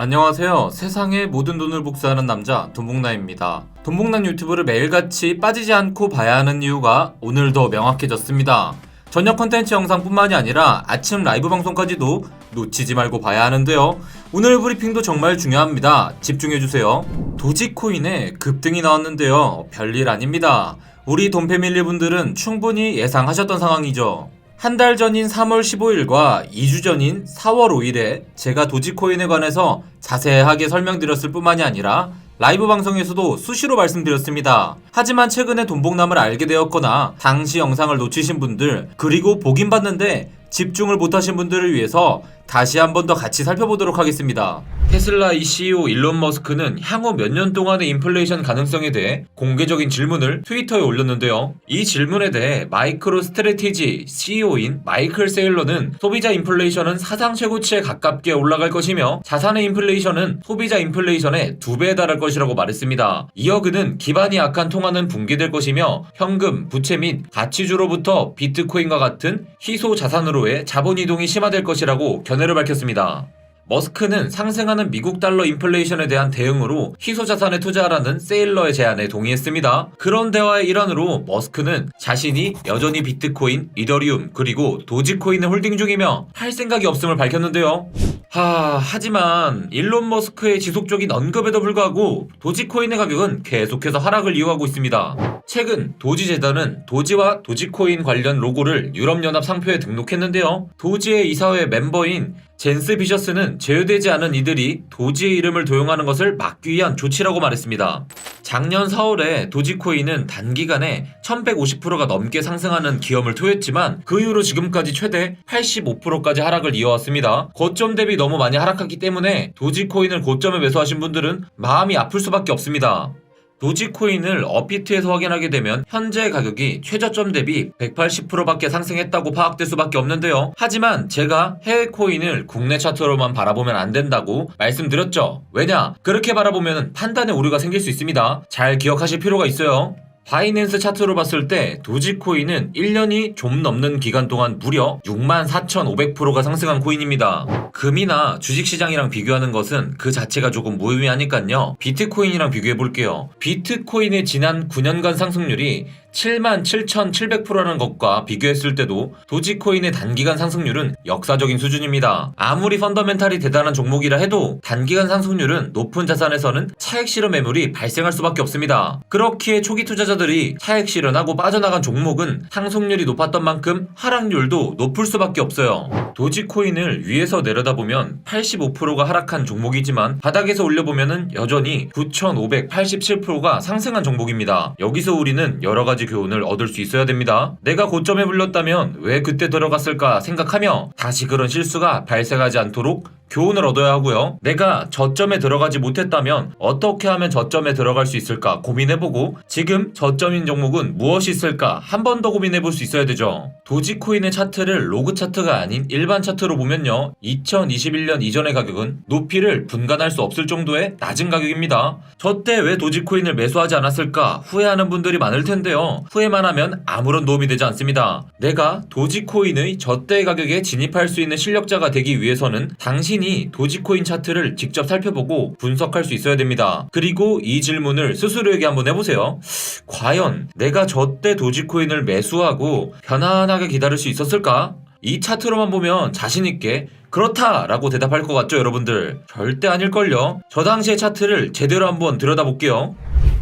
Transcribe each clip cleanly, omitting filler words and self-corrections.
안녕하세요. 세상의 모든 돈을 복사하는 남자 돈복남입니다. 돈복남 유튜브를 매일같이 빠지지 않고 봐야 하는 이유가 오늘 더 명확해졌습니다. 저녁 컨텐츠 영상뿐만이 아니라 아침 라이브 방송까지도 놓치지 말고 봐야 하는데요. 오늘 브리핑도 정말 중요합니다. 집중해주세요. 도지코인에 급등이 나왔는데요. 별일 아닙니다. 우리 돈패밀리 분들은 충분히 예상하셨던 상황이죠. 한 달 전인 3월 15일과 2주 전인 4월 5일에 제가 도지코인에 관해서 자세하게 설명드렸을 뿐만이 아니라 라이브 방송에서도 수시로 말씀드렸습니다. 하지만 최근에 돈복남을 알게 되었거나 당시 영상을 놓치신 분들, 그리고 보긴 봤는데 집중을 못하신 분들을 위해서 다시 한 번 더 같이 살펴보도록 하겠습니다. 테슬라의 CEO 일론 머스크는 향후 몇 년 동안의 인플레이션 가능성에 대해 공개적인 질문을 트위터에 올렸는데요. 이 질문에 대해 마이크로 스트래티지 CEO인 마이클 세일러는 소비자 인플레이션은 사상 최고치에 가깝게 올라갈 것이며 자산의 인플레이션은 소비자 인플레이션의 2배에 달할 것이라고 말했습니다. 이어 그는 기반이 약한 통화는 붕괴될 것이며 현금, 부채 및 가치주로부터 비트코인과 같은 희소 자산으로의 자본 이동이 심화될 것이라고 견해를 밝혔습니다. 머스크는 상승하는 미국 달러 인플레이션에 대한 대응으로 희소자산에 투자하라는 세일러의 제안에 동의했습니다. 그런 대화의 일환으로 머스크는 자신이 여전히 비트코인, 이더리움, 그리고 도지코인을 홀딩 중이며 팔 생각이 없음을 밝혔는데요. 하지만 일론 머스크의 지속적인 언급에도 불구하고 도지코인의 가격은 계속해서 하락을 이어가고 있습니다. 최근 도지재단은 도지와 도지코인 관련 로고를 유럽연합 상표에 등록했는데요. 도지의 이사회 멤버인 젠스 비셔스는 제외되지 않은 이들이 도지의 이름을 도용하는 것을 막기 위한 조치라고 말했습니다. 작년 4월에 도지코인은 단기간에 1150%가 넘게 상승하는 기염을 토했지만 그 이후로 지금까지 최대 85%까지 하락을 이어왔습니다. 고점 대비 너무 많이 하락했기 때문에 도지코인을 고점에 매수하신 분들은 마음이 아플 수밖에 없습니다. 도지코인을 업비트에서 확인하게 되면 현재 가격이 최저점 대비 180%밖에 상승했다고 파악될 수밖에 없는데요. 하지만 제가 해외 코인을 국내 차트로만 바라보면 안 된다고 말씀드렸죠. 왜냐? 그렇게 바라보면 판단에 오류가 생길 수 있습니다. 잘 기억하실 필요가 있어요. 바이낸스 차트로 봤을 때 도지코인은 1년이 좀 넘는 기간 동안 무려 64,500%가 상승한 코인입니다. 금이나 주식시장이랑 비교하는 것은 그 자체가 조금 무의미하니깐요. 비트코인이랑 비교해볼게요. 비트코인의 지난 9년간 상승률이 77,700%라는 것과 비교했을 때도 도지코인의 단기간 상승률은 역사적인 수준입니다. 아무리 펀더멘탈이 대단한 종목이라 해도 단기간 상승률은 높은 자산에서는 차익 실현 매물이 발생할 수밖에 없습니다. 그렇기에 초기 투자자들이 차익 실현하고 빠져나간 종목은 상승률이 높았던 만큼 하락률도 높을 수밖에 없어요. 도지코인을 위에서 내려다보면 85%가 하락한 종목이지만 바닥에서 올려보면 여전히 9,587%가 상승한 종목입니다. 여기서 우리는 여러가지 교훈을 얻을 수 있어야 됩니다. 내가 고점에 불렸다면 왜 그때 들어갔을까 생각하며 다시 그런 실수가 발생하지 않도록 교훈을 얻어야 하고요. 내가 저점에 들어가지 못했다면 어떻게 하면 저점에 들어갈 수 있을까 고민해보고 지금 저점인 종목은 무엇이 있을까 한 번 더 고민해볼 수 있어야 되죠. 도지코인의 차트를 로그 차트가 아닌 일반 차트로 보면요. 2021년 이전의 가격은 높이를 분간할 수 없을 정도의 낮은 가격입니다. 저때 왜 도지코인을 매수하지 않았을까 후회하는 분들이 많을 텐데요. 후회만 하면 아무런 도움이 되지 않습니다. 내가 도지코인의 저때의 가격에 진입할 수 있는 실력자가 되기 위해서는 당신이 도지코인 차트를 직접 살펴보고 분석할 수 있어야 됩니다. 그리고 이 질문을 스스로에게 한번 해보세요. 과연 내가 저때 도지코인을 매수하고 편안하게 기다릴 수 있었을까? 이 차트로만 보면 자신있게 그렇다! 라고 대답할 것 같죠 여러분들? 절대 아닐걸요? 저 당시의 차트를 제대로 한번 들여다볼게요.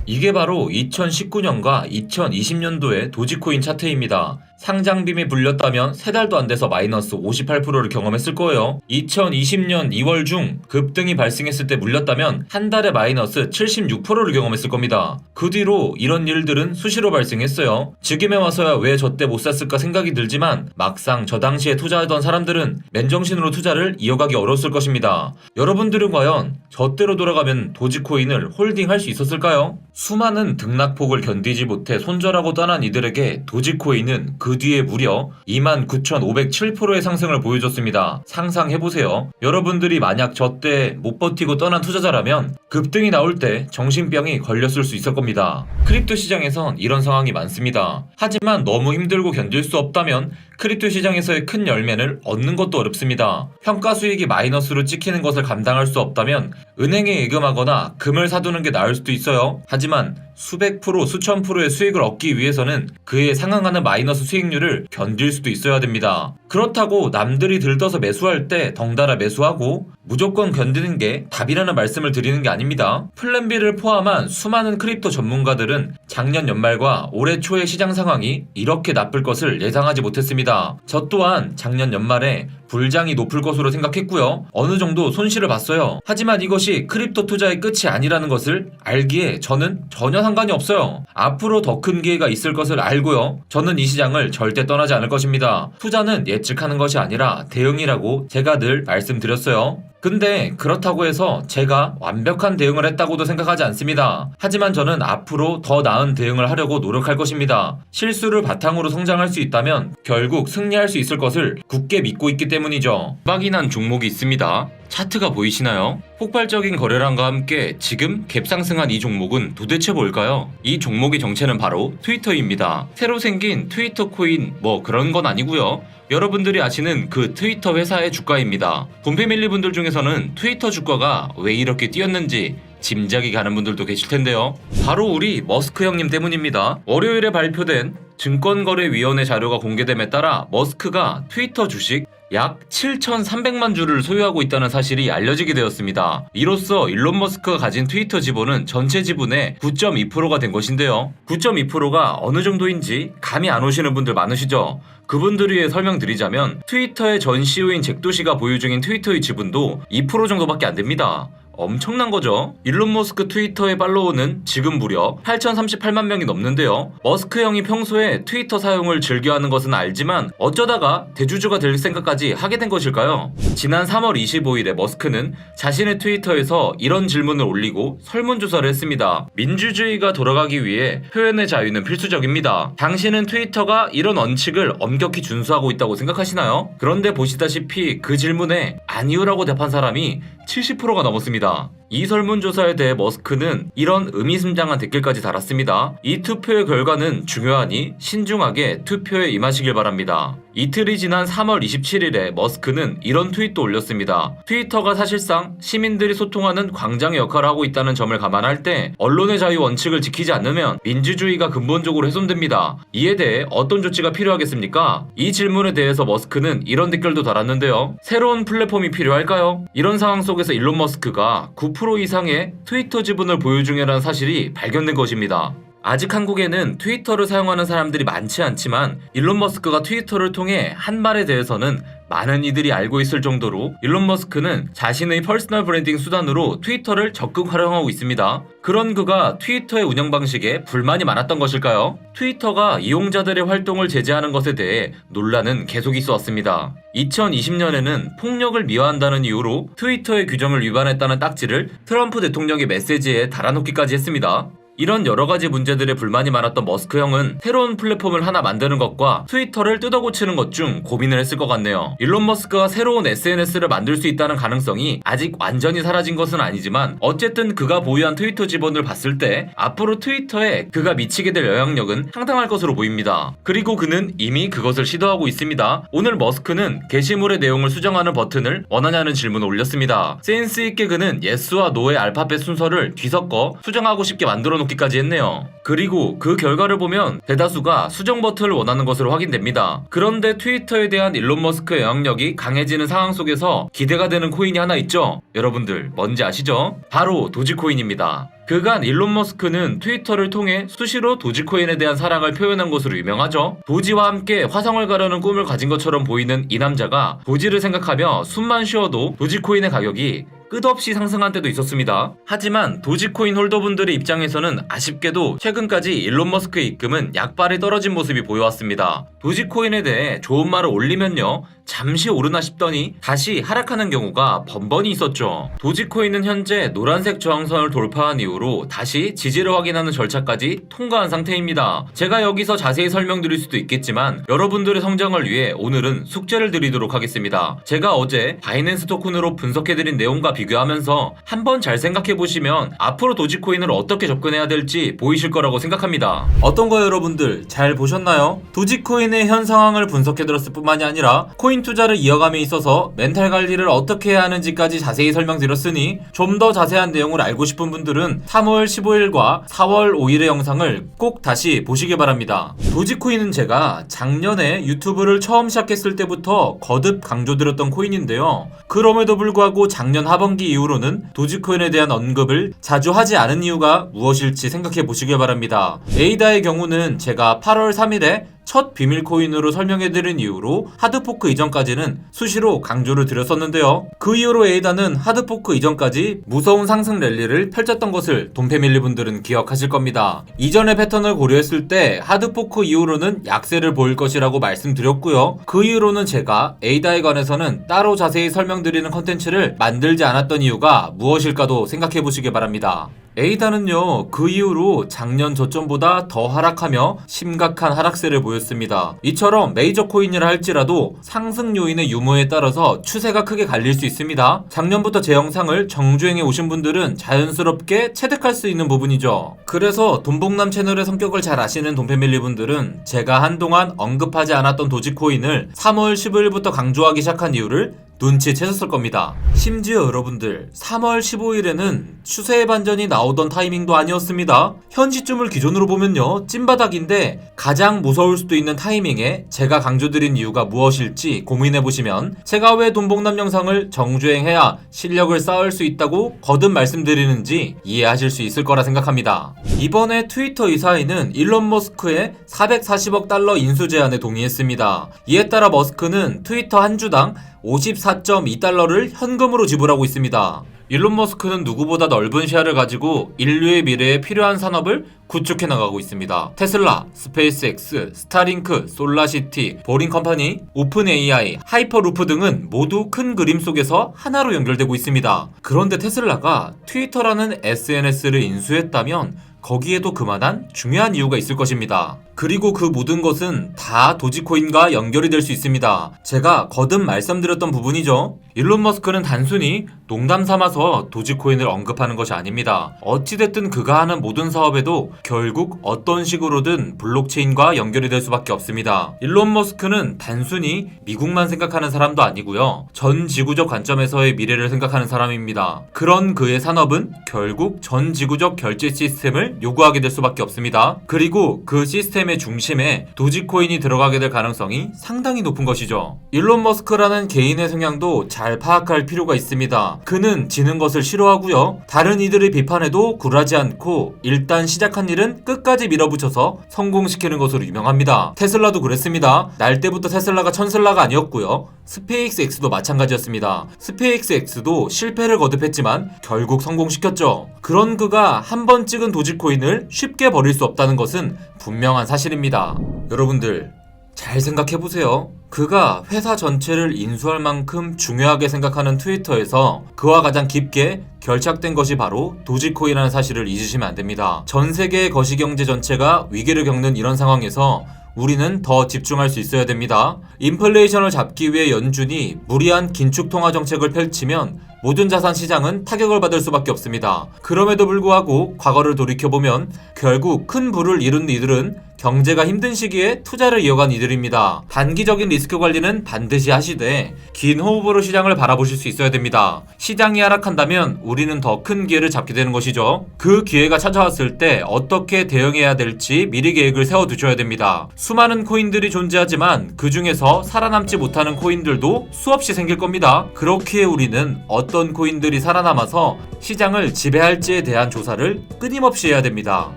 이게 바로 2019년과 2020년도의 도지코인 차트입니다. 상장빔에 불렸다면 3달도 안 돼서 마이너스 58%를 경험했을 거예요. 2020년 2월 중 급등이 발생했을 때 물렸다면 한 달에 마이너스 76%를 경험했을 겁니다. 그 뒤로 이런 일들은 수시로 발생했어요. 지금에 와서야 왜 저때 못 샀을까 생각이 들지만 막상 저 당시에 투자하던 사람들은 맨정신으로 투자를 이어가기 어려웠을 것입니다. 여러분들은 과연 저때로 돌아가면 도지코인을 홀딩할 수 있었을까요? 수많은 등락폭을 견디지 못해 손절하고 떠난 이들에게 도지코인은 그 그 뒤에 무려 29,507%의 상승을 보여줬습니다. 상상해보세요. 여러분들이 만약 저 때 못 버티고 떠난 투자자라면 급등이 나올 때 정신병이 걸렸을 수 있을 겁니다. 크립토 시장에선 이런 상황이 많습니다. 하지만 너무 힘들고 견딜 수 없다면 크립토 시장에서의 큰 열매를 얻는 것도 어렵습니다. 평가 수익이 마이너스로 찍히는 것을 감당할 수 없다면 은행에 예금하거나 금을 사두는 게 나을 수도 있어요. 하지만 수백 프로, 수천 프로의 수익을 얻기 위해서는 그에 상응하는 마이너스 수익률을 견딜 수도 있어야 됩니다. 그렇다고 남들이 들떠서 매수할 때 덩달아 매수하고 무조건 견디는 게 답이라는 말씀을 드리는 게 아닙니다. 플랜 B를 포함한 수많은 크립토 전문가들은 작년 연말과 올해 초의 시장 상황이 이렇게 나쁠 것을 예상하지 못했습니다. 저 또한 작년 연말에 불장이 높을 것으로 생각했고요. 어느 정도 손실을 봤어요. 하지만 이것이 크립토 투자의 끝이 아니라는 것을 알기에 저는 전혀 상관이 없어요. 앞으로 더 큰 기회가 있을 것을 알고요. 저는 이 시장을 절대 떠나지 않을 것입니다. 투자는 예측하는 것이 아니라 대응이라고 제가 늘 말씀드렸어요. 근데 그렇다고 해서 제가 완벽한 대응을 했다고도 생각하지 않습니다. 하지만 저는 앞으로 더 나은 대응을 하려고 노력할 것입니다. 실수를 바탕으로 성장할 수 있다면 결국 승리할 수 있을 것을 굳게 믿고 있기 때문이죠. 대박이 난 종목이 있습니다. 차트가 보이시나요? 폭발적인 거래량과 함께 지금 갭상승한 이 종목은 도대체 뭘까요? 이 종목의 정체는 바로 트위터입니다. 새로 생긴 트위터 코인 뭐 그런 건 아니고요. 여러분들이 아시는 그 트위터 회사의 주가입니다. 본패밀리 분들 중에서는 트위터 주가가 왜 이렇게 뛰었는지 짐작이 가는 분들도 계실 텐데요. 바로 우리 머스크 형님 때문입니다. 월요일에 발표된 증권거래위원회 자료가 공개됨에 따라 머스크가 트위터 주식 약 7,300만 주를 소유하고 있다는 사실이 알려지게 되었습니다. 이로써 일론 머스크가 가진 트위터 지분은 전체 지분의 9.2%가 된 것인데요. 9.2%가 어느 정도인지 감이 안 오시는 분들 많으시죠? 그분들을 위해 설명드리자면 트위터의 전 CEO인 잭 도시가 보유 중인 트위터의 지분도 2% 정도밖에 안 됩니다. 엄청난 거죠. 일론 머스크 트위터의 팔로워는 지금 무려 8,038만 명이 넘는데요. 머스크 형이 평소에 트위터 사용을 즐겨하는 것은 알지만 어쩌다가 대주주가 될 생각까지 하게 된 것일까요? 지난 3월 25일에 머스크는 자신의 트위터에서 이런 질문을 올리고 설문조사를 했습니다. 민주주의가 돌아가기 위해 표현의 자유는 필수적입니다. 당신은 트위터가 이런 원칙을 엄격히 준수하고 있다고 생각하시나요? 그런데 보시다시피 그 질문에 아니요라고 답한 사람이 70%가 넘었습니다. 이 설문조사에 대해 머스크는 이런 의미심장한 댓글까지 달았습니다. 이 투표의 결과는 중요하니 신중하게 투표에 임하시길 바랍니다. 이틀이 지난 3월 27일에 머스크는 이런 트윗도 올렸습니다. 트위터가 사실상 시민들이 소통하는 광장의 역할을 하고 있다는 점을 감안할 때 언론의 자유 원칙을 지키지 않으면 민주주의가 근본적으로 훼손됩니다. 이에 대해 어떤 조치가 필요하겠습니까? 이 질문에 대해서 머스크는 이런 댓글도 달았는데요. 새로운 플랫폼이 필요할까요? 이런 상황 속에서 일론 머스크가 9% 이상의 트위터 지분을 보유 중이라는 사실이 발견된 것입니다. 아직 한국에는 트위터를 사용하는 사람들이 많지 않지만 일론 머스크가 트위터를 통해 한 말에 대해서는 많은 이들이 알고 있을 정도로 일론 머스크는 자신의 퍼스널 브랜딩 수단으로 트위터를 적극 활용하고 있습니다. 그런 그가 트위터의 운영 방식에 불만이 많았던 것일까요? 트위터가 이용자들의 활동을 제재하는 것에 대해 논란은 계속 있어 왔습니다. 2020년에는 폭력을 미화한다는 이유로 트위터의 규정을 위반했다는 딱지를 트럼프 대통령의 메시지에 달아놓기까지 했습니다. 이런 여러가지 문제들에 불만이 많았던 머스크 형은 새로운 플랫폼을 하나 만드는 것과 트위터를 뜯어고치는 것 중 고민을 했을 것 같네요. 일론 머스크가 새로운 SNS를 만들 수 있다는 가능성이 아직 완전히 사라진 것은 아니지만 어쨌든 그가 보유한 트위터 지분을 봤을 때 앞으로 트위터에 그가 미치게 될 영향력은 상당할 것으로 보입니다. 그리고 그는 이미 그것을 시도하고 있습니다. 오늘 머스크는 게시물의 내용을 수정하는 버튼을 원하냐는 질문을 올렸습니다. 센스 있게 그는 예스와 노의 알파벳 순서를 뒤섞어 수정하고 싶게 만들어 놓기까지 했네요. 그리고 그 결과를 보면 대다수가 수정 버튼을 원하는 것으로 확인됩니다. 그런데 트위터에 대한 일론 머스크의 영향력이 강해지는 상황 속에서 기대가 되는 코인이 하나 있죠? 여러분들 뭔지 아시죠? 바로 도지코인입니다. 그간 일론 머스크는 트위터를 통해 수시로 도지코인에 대한 사랑을 표현한 것으로 유명하죠. 도지와 함께 화성을 가려는 꿈을 가진 것처럼 보이는 이 남자가 도지를 생각하며 숨만 쉬어도 도지코인의 가격이 끝없이 상승한 때도 있었습니다. 하지만 도지코인 홀더분들의 입장에서는 아쉽게도 최근까지 일론 머스크의 입금은 약발이 떨어진 모습이 보여왔습니다. 도지코인에 대해 좋은 말을 올리면요, 잠시 오르나 싶더니 다시 하락하는 경우가 번번이 있었죠. 도지코인은 현재 노란색 저항선을 돌파한 이후로 다시 지지를 확인하는 절차까지 통과한 상태입니다. 제가 여기서 자세히 설명드릴 수도 있겠지만 여러분들의 성장을 위해 오늘은 숙제를 드리도록 하겠습니다. 제가 어제 바이낸스 토큰으로 분석해드린 내용과 비교하면서 한번 잘 생각해보시면 앞으로 도지코인을 어떻게 접근해야 될지 보이실 거라고 생각합니다. 어떤가요, 여러분들? 잘 보셨나요? 도지코인의 현 상황을 분석해드렸을 뿐만이 아니라 코인 투자를 이어감에 있어서 멘탈 관리를 어떻게 해야 하는지까지 자세히 설명드렸으니 좀 더 자세한 내용을 알고 싶은 분들은 3월 15일과 4월 5일의 영상을 꼭 다시 보시기 바랍니다. 도지코인은 제가 작년에 유튜브를 처음 시작했을 때부터 거듭 강조드렸던 코인인데요. 그럼에도 불구하고 작년 하반기 이후로는 도지코인에 대한 언급을 자주 하지 않은 이유가 무엇일지 생각해 보시길 바랍니다. 에이다의 경우는 제가 8월 3일에 첫 비밀 코인으로 설명해드린 이후로 하드포크 이전까지는 수시로 강조를 드렸었는데요. 그 이후로 에이다는 하드포크 이전까지 무서운 상승 랠리를 펼쳤던 것을 돈패밀리 분들은 기억하실 겁니다. 이전의 패턴을 고려했을 때 하드포크 이후로는 약세를 보일 것이라고 말씀드렸고요. 그 이후로는 제가 에이다에 관해서는 따로 자세히 설명드리는 컨텐츠를 만들지 않았던 이유가 무엇일까도 생각해 보시기 바랍니다. 에이다는요, 그 이후로 작년 저점보다 더 하락하며 심각한 하락세를 보였습니다. 이처럼 메이저 코인이라 할지라도 상승 요인의 유무에 따라서 추세가 크게 갈릴 수 있습니다. 작년부터 제 영상을 정주행해 오신 분들은 자연스럽게 체득할 수 있는 부분이죠. 그래서 돈복남 채널의 성격을 잘 아시는 돈패밀리 분들은 제가 한동안 언급하지 않았던 도지코인을 3월 15일부터 강조하기 시작한 이유를 눈치채셨을 겁니다. 심지어 여러분들 3월 15일에는 추세의 반전이 나오던 타이밍도 아니었습니다. 현 시점을 기준으로 보면요, 찐바닥인데 가장 무서울 수도 있는 타이밍에 제가 강조드린 이유가 무엇일지 고민해보시면 제가 왜 돈복남 영상을 정주행해야 실력을 쌓을 수 있다고 거듭 말씀드리는지 이해하실 수 있을 거라 생각합니다. 이번에 트위터 이사회는 일론 머스크의 440억 달러 인수 제안에 동의했습니다. 이에 따라 머스크는 트위터 한 주당 54.2달러를 현금으로 지불하고 있습니다. 일론 머스크는 누구보다 넓은 시야를 가지고 인류의 미래에 필요한 산업을 구축해 나가고 있습니다. 테슬라, 스페이스X, 스타링크, 솔라시티, 보링컴퍼니, 오픈 AI, 하이퍼루프 등은 모두 큰 그림 속에서 하나로 연결되고 있습니다. 그런데 테슬라가 트위터라는 SNS를 인수했다면 거기에도 그만한 중요한 이유가 있을 것입니다. 그리고 그 모든 것은 다 도지코인과 연결이 될 수 있습니다. 제가 거듭 말씀드렸던 부분이죠. 일론 머스크는 단순히 농담 삼아서 도지코인을 언급하는 것이 아닙니다. 어찌됐든 그가 하는 모든 사업에도 결국 어떤 식으로든 블록체인과 연결이 될 수밖에 없습니다. 일론 머스크는 단순히 미국만 생각하는 사람도 아니고요. 전 지구적 관점에서의 미래를 생각하는 사람입니다. 그런 그의 산업은 결국 전 지구적 결제 시스템을 요구하게 될 수밖에 없습니다. 그리고 그 시스템의 중심에 도지코인이 들어가게 될 가능성이 상당히 높은 것이죠. 일론 머스크라는 개인의 성향도 잘 파악할 필요가 있습니다. 그는 지는 것을 싫어하고요. 다른 이들의 비판에도 굴하지 않고 일단 시작한 일은 끝까지 밀어붙여서 성공시키는 것으로 유명합니다. 테슬라도 그랬습니다. 날 때부터 테슬라가 천슬라가 아니었고요. 스페이스X도 마찬가지였습니다. 스페이스X도 실패를 거듭했지만 결국 성공시켰죠. 그런 그가 한 번 찍은 도지코인을 쉽게 버릴 수 없다는 것은 분명한 사실입니다. 여러분들 잘 생각해보세요. 그가 회사 전체를 인수할 만큼 중요하게 생각하는 트위터에서 그와 가장 깊게 결착된 것이 바로 도지코인이라는 사실을 잊으시면 안됩니다. 전 세계의 거시경제 전체가 위기를 겪는 이런 상황에서 우리는 더 집중할 수 있어야 됩니다. 인플레이션을 잡기 위해 연준이 무리한 긴축 통화 정책을 펼치면 모든 자산 시장은 타격을 받을 수밖에 없습니다. 그럼에도 불구하고 과거를 돌이켜보면 결국 큰 부를 이룬 이들은 경제가 힘든 시기에 투자를 이어간 이들입니다. 단기적인 리스크 관리는 반드시 하시되 긴 호흡으로 시장을 바라보실 수 있어야 됩니다. 시장이 하락한다면 우리는 더 큰 기회를 잡게 되는 것이죠. 그 기회가 찾아왔을 때 어떻게 대응해야 될지 미리 계획을 세워두셔야 됩니다. 수많은 코인들이 존재하지만 그 중에서 살아남지 못하는 코인들도 수없이 생길 겁니다. 그렇기에 우리는 어떤 코인들이 살아남아서 시장을 지배할지에 대한 조사를 끊임없이 해야 됩니다.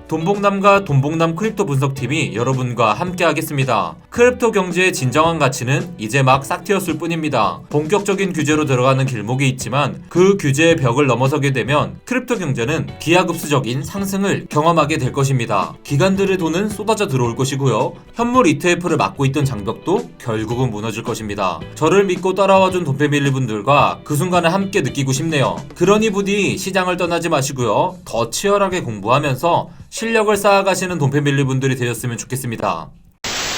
돈복남과 돈복남 크립토 분석TV 동봉남이 여러분과 함께 하겠습니다. 크립토 경제의 진정한 가치는 이제 막 싹 틔웠을 뿐입니다. 본격적인 규제로 들어가는 길목이 있지만 그 규제의 벽을 넘어서게 되면 크립토 경제는 기하급수적인 상승을 경험하게 될 것입니다. 기관들의 돈은 쏟아져 들어올 것이고요. 현물 ETF를 맡고 있던 장벽도 결국은 무너질 것입니다. 저를 믿고 따라와준 돈패밀리 분들과 그 순간을 함께 느끼고 싶네요. 그러니 부디 시장을 떠나지 마시고요. 더 치열하게 공부하면서 실력을 쌓아가시는 돈패밀리 분들이 되셨으면 좋겠습니다.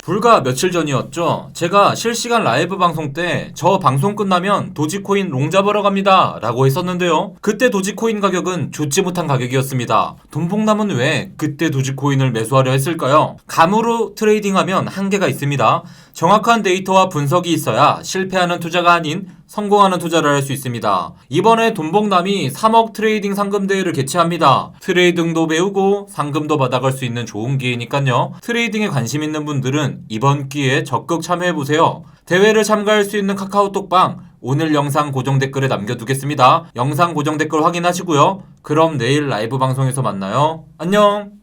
불과 며칠 전이었죠. 제가 실시간 라이브 방송 때 저 방송 끝나면 도지코인 롱 잡으러 갑니다 라고 했었는데요. 그때 도지코인 가격은 좋지 못한 가격이었습니다. 돈봉남은 왜 그때 도지코인을 매수하려 했을까요? 감으로 트레이딩하면 한계가 있습니다. 정확한 데이터와 분석이 있어야 실패하는 투자가 아닌 성공하는 투자를 할 수 있습니다. 이번에 돈봉남이 3억 트레이딩 상금 대회를 개최합니다. 트레이딩도 배우고 상금도 받아갈 수 있는 좋은 기회니까요. 트레이딩에 관심 있는 분들은 이번 기회에 적극 참여해보세요. 대회를 참가할 수 있는 카카오톡방 오늘 영상 고정 댓글에 남겨두겠습니다. 영상 고정 댓글 확인하시고요. 그럼 내일 라이브 방송에서 만나요. 안녕!